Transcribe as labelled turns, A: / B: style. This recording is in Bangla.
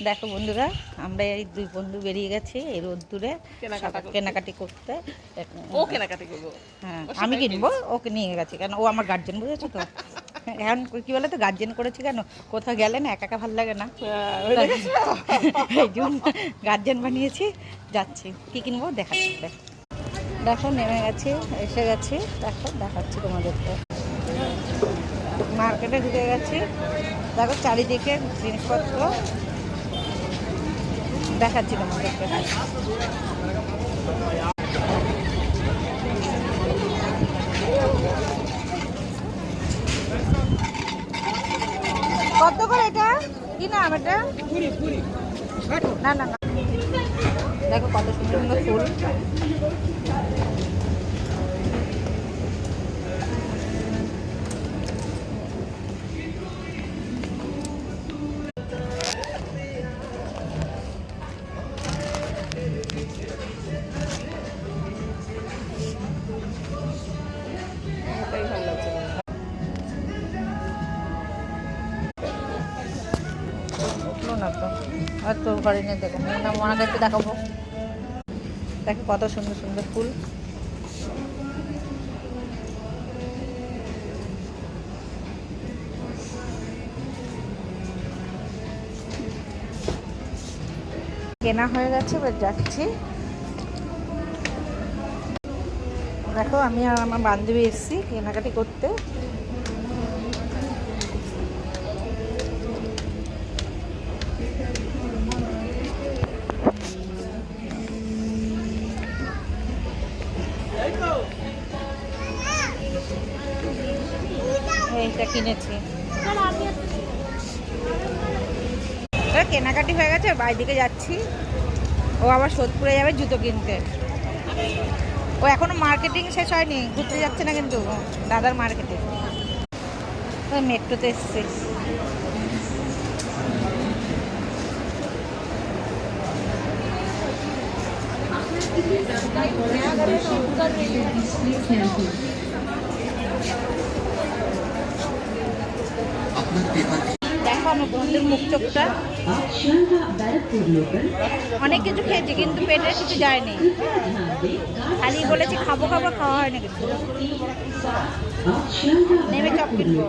A: দেখো বন্ধুরা, আমরা এই দুই বন্ধু বেরিয়ে গেছি এই রোদ্দুরে কেনাকাটি করতে।
B: ও কেনাকাটি করবো,
A: হ্যাঁ আমি কিনবো, ওকে নিয়ে গেছি কেন ও আমার গার্জেন, বুঝেছো তো। এখন কি বলে তো, গার্জেন করেছি কেন, কোথাও গেলে না একা একা ভালো লাগে না, এই জন্য গার্জেন বানিয়েছি। যাচ্ছি, কি কিনবো দেখাচ্ছি। দেখো নেমে গেছি, এসে গেছি, দেখো দেখাচ্ছি তোমাদেরকে। মার্কেটে ঢুকে গেছি, দেখো চারিদিকে জিনিসপত্র দেখাচ্ছি তোমাদেরকে। কত করে এটা, কি নাম এটা? না না না, দেখো কত সুন্দর সুন্দর ফুল।
B: এটাই ভালো লাগছে।
A: উঠলো না তো, আর তোর ঘরে নিয়ে দেখো না, মনে একটু দেখাবো। দেখো কত সুন্দর সুন্দর ফুল। কেনা হয়ে গেছে, এবার যাচ্ছি। দেখো আমি আর আমার বান্ধবী এসেছি কেনাকাটি করতে। এইটা কিনেছি, কেনাকাটি হয়ে গেছে, বাইরে দিকে যাচ্ছি। ও আবার সোদপুরে যাবে জুতো কিনতে। ও এখনো মার্কেটিং শেষ হয়নি, ঘুরতে যাচ্ছে না কিন্তু দাদার মার্কেটে। মেট্রোতে এসছে। দেখো আমার বন্ধুর মুখ চোখটা, অনেক কিছু খেয়েছি কিন্তু পেটে কিছু যায়নি, খালি বলেছি খাবো খাবো, খাওয়া হয়নি কিন্তু। নেমে চপ কিনবো।